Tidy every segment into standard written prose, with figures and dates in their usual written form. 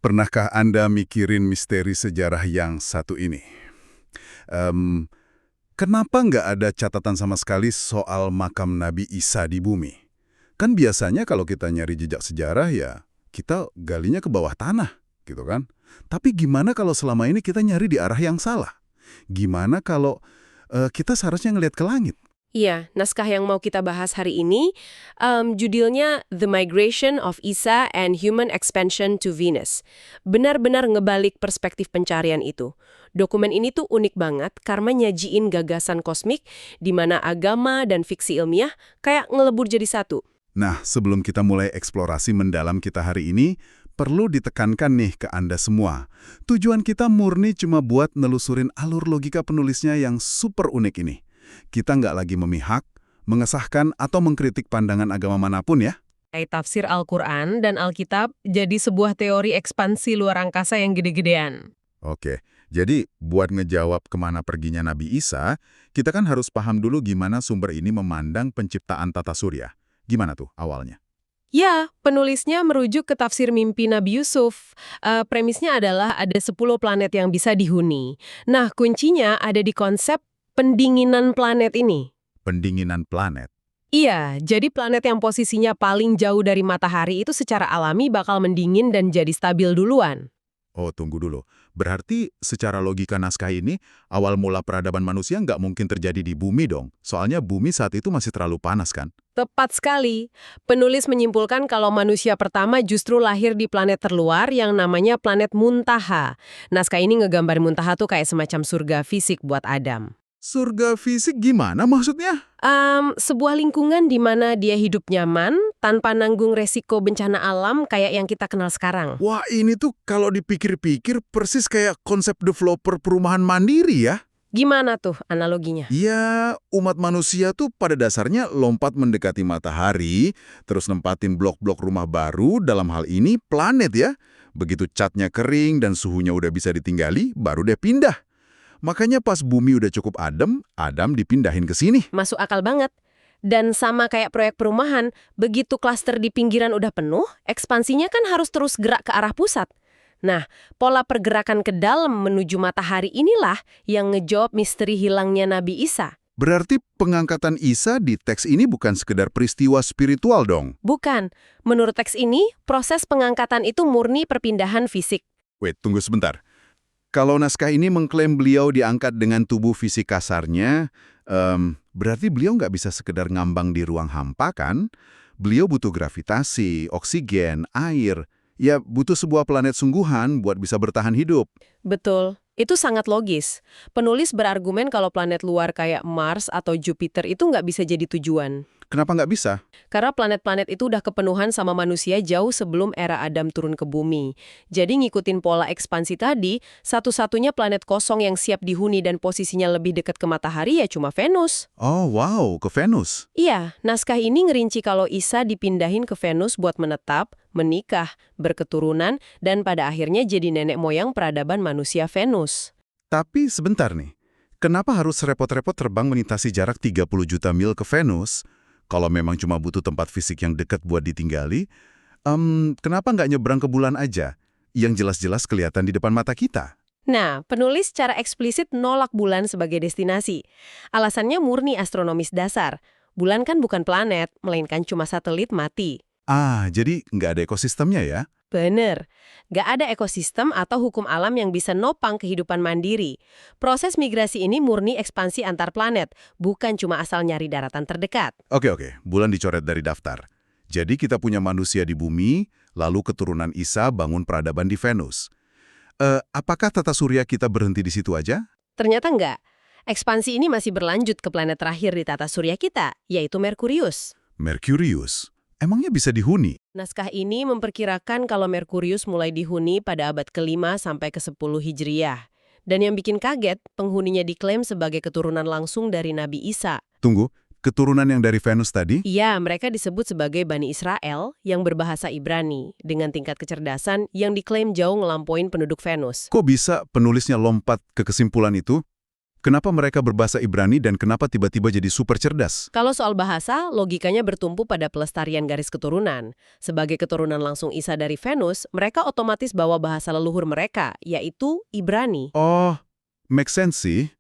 Pernahkah Anda mikirin misteri sejarah yang satu ini? Em, Kenapa nggak ada catatan sama sekali soal makam Nabi Isa di bumi? Kan biasanya kalau kita nyari jejak sejarah ya, kita galinya ke bawah tanah, gitu kan? Tapi gimana kalau selama ini kita nyari di arah yang salah? Gimana kalau kita seharusnya ngelihat ke langit? Iya, naskah yang mau kita bahas hari ini, judulnya The Migration of Isa and Human Expansion to Venus. Benar-benar ngebalik perspektif pencarian itu. Dokumen ini tuh unik banget karena nyajiin gagasan kosmik di mana agama dan fiksi ilmiah kayak ngelebur jadi satu. Nah, sebelum kita mulai eksplorasi mendalam kita hari ini, perlu ditekankan nih ke Anda semua. Tujuan kita murni cuma buat nelusurin alur logika penulisnya yang super unik ini. Kita nggak lagi memihak, mengesahkan, atau mengkritik pandangan agama manapun ya. Tafsir Al-Quran dan Alkitab jadi sebuah teori ekspansi luar angkasa yang gede-gedean. Oke, jadi buat ngejawab kemana perginya Nabi Isa, kita kan harus paham dulu gimana sumber ini memandang penciptaan tata surya. Gimana tuh awalnya? Ya, penulisnya merujuk ke tafsir mimpi Nabi Yusuf. Premisnya adalah ada 10 planet yang bisa dihuni. Nah, kuncinya ada di konsep pendinginan planet ini. Pendinginan planet. Iya, jadi planet yang posisinya paling jauh dari matahari itu secara alami bakal mendingin dan jadi stabil duluan. Oh, tunggu dulu. Berarti secara logika naskah ini, awal mula peradaban manusia nggak mungkin terjadi di bumi dong. Soalnya bumi saat itu masih terlalu panas kan? Tepat sekali. Penulis menyimpulkan kalau manusia pertama justru lahir di planet terluar yang namanya planet Muntaha. Naskah ini ngegambar Muntaha tuh kayak semacam surga fisik buat Adam. Surga fisik gimana maksudnya? Sebuah lingkungan di mana dia hidup nyaman, tanpa nanggung resiko bencana alam kayak yang kita kenal sekarang. Wah, ini tuh kalau dipikir-pikir persis kayak konsep developer perumahan mandiri ya. Gimana tuh analoginya? Ya, umat manusia tuh pada dasarnya lompat mendekati matahari, terus nempatin blok-blok rumah baru, dalam hal ini planet ya. Begitu catnya kering dan suhunya udah bisa ditinggali, baru dia pindah. Makanya pas bumi udah cukup adem, Adam dipindahin ke sini. Masuk akal banget. Dan sama kayak proyek perumahan, begitu klaster di pinggiran udah penuh, ekspansinya kan harus terus gerak ke arah pusat. Nah, pola pergerakan ke dalam menuju matahari inilah yang ngejawab misteri hilangnya Nabi Isa. Berarti pengangkatan Isa di teks ini bukan sekedar peristiwa spiritual dong? Bukan. Menurut teks ini, proses pengangkatan itu murni perpindahan fisik. Wait, tunggu sebentar. Kalau naskah ini mengklaim beliau diangkat dengan tubuh fisik kasarnya, berarti beliau nggak bisa sekedar ngambang di ruang hampa kan? Beliau butuh gravitasi, oksigen, air. Ya, butuh sebuah planet sungguhan buat bisa bertahan hidup. Betul. Itu sangat logis. Penulis berargumen kalau planet luar kayak Mars atau Jupiter itu nggak bisa jadi tujuan. Kenapa nggak bisa? Karena planet-planet itu udah kepenuhan sama manusia jauh sebelum era Adam turun ke bumi. Jadi ngikutin pola ekspansi tadi, satu-satunya planet kosong yang siap dihuni dan posisinya lebih dekat ke matahari ya cuma Venus. Oh, wow, ke Venus. Iya, naskah ini ngerinci kalau Isa dipindahin ke Venus buat menetap, menikah, berketurunan, dan pada akhirnya jadi nenek moyang peradaban manusia Venus. Tapi sebentar nih, kenapa harus repot-repot terbang melintasi jarak 30 juta mil ke Venus? Kalau memang cuma butuh tempat fisik yang dekat buat ditinggali, kenapa nggak nyebrang ke bulan aja? Yang jelas-jelas kelihatan di depan mata kita. Nah, penulis secara eksplisit nolak bulan sebagai destinasi. Alasannya murni astronomis dasar. Bulan kan bukan planet, melainkan cuma satelit mati. Ah, jadi nggak ada ekosistemnya ya? Bener. Nggak ada ekosistem atau hukum alam yang bisa nopang kehidupan mandiri. Proses migrasi ini murni ekspansi antar planet, bukan cuma asal nyari daratan terdekat. Oke, bulan dicoret dari daftar. Jadi kita punya manusia di bumi, lalu keturunan Isa bangun peradaban di Venus. Apakah tata surya kita berhenti di situ aja? Ternyata nggak. Ekspansi ini masih berlanjut ke planet terakhir di tata surya kita, yaitu Merkurius. Merkurius? Emangnya bisa dihuni? Naskah ini memperkirakan kalau Merkurius mulai dihuni pada abad ke-5 sampai ke-10 Hijriah. Dan yang bikin kaget, penghuninya diklaim sebagai keturunan langsung dari Nabi Isa. Tunggu, keturunan yang dari Venus tadi? Iya, mereka disebut sebagai Bani Israel yang berbahasa Ibrani, dengan tingkat kecerdasan yang diklaim jauh ngelampauin penduduk Venus. Kok bisa penulisnya lompat ke kesimpulan itu? Kenapa mereka berbahasa Ibrani dan kenapa tiba-tiba jadi super cerdas? Kalau soal bahasa, logikanya bertumpu pada pelestarian garis keturunan. Sebagai keturunan langsung Isa dari Venus, mereka otomatis bawa bahasa leluhur mereka, yaitu Ibrani. Oh, make sense sih.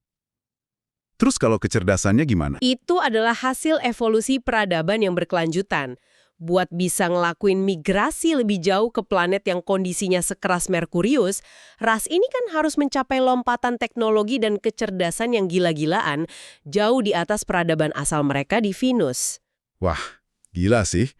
Terus kalau kecerdasannya gimana? Itu adalah hasil evolusi peradaban yang berkelanjutan. Buat bisa ngelakuin migrasi lebih jauh ke planet yang kondisinya sekeras Merkurius, ras ini kan harus mencapai lompatan teknologi dan kecerdasan yang gila-gilaan jauh di atas peradaban asal mereka di Venus. Wah, gila sih.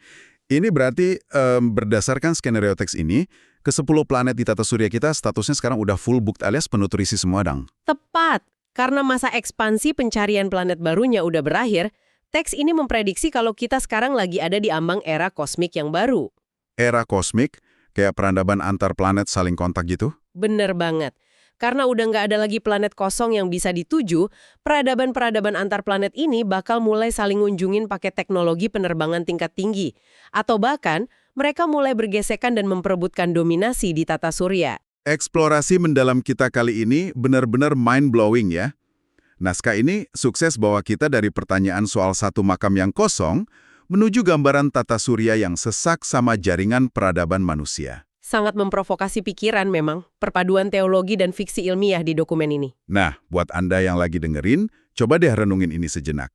Ini berarti berdasarkan skenario teks ini, ke-10 planet di tata surya kita statusnya sekarang udah full booked alias penuh terisi semua, Dang. Tepat, karena masa ekspansi pencarian planet barunya udah berakhir, teks ini memprediksi kalau kita sekarang lagi ada di ambang era kosmik yang baru. Era kosmik, kayak peradaban antar planet saling kontak gitu? Bener banget. Karena udah nggak ada lagi planet kosong yang bisa dituju, peradaban-peradaban antar planet ini bakal mulai saling ngunjungin pakai teknologi penerbangan tingkat tinggi. Atau bahkan, mereka mulai bergesekan dan memperebutkan dominasi di tata surya. Eksplorasi mendalam kita kali ini benar-benar mind-blowing ya. Naskah ini sukses bawa kita dari pertanyaan soal satu makam yang kosong menuju gambaran tata surya yang sesak sama jaringan peradaban manusia. Sangat memprovokasi pikiran memang, perpaduan teologi dan fiksi ilmiah di dokumen ini. Nah, buat Anda yang lagi dengerin, coba deh renungin ini sejenak.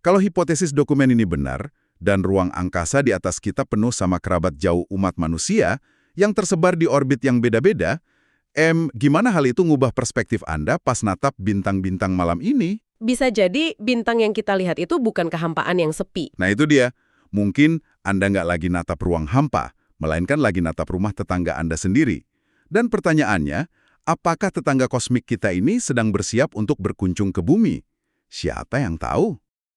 Kalau hipotesis dokumen ini benar, dan ruang angkasa di atas kita penuh sama kerabat jauh umat manusia yang tersebar di orbit yang beda-beda, gimana hal itu ngubah perspektif Anda pas natap bintang-bintang malam ini? Bisa jadi bintang yang kita lihat itu bukan kehampaan yang sepi. Nah itu dia, mungkin Anda nggak lagi natap ruang hampa, melainkan lagi natap rumah tetangga Anda sendiri. Dan pertanyaannya, apakah tetangga kosmik kita ini sedang bersiap untuk berkunjung ke bumi? Siapa yang tahu?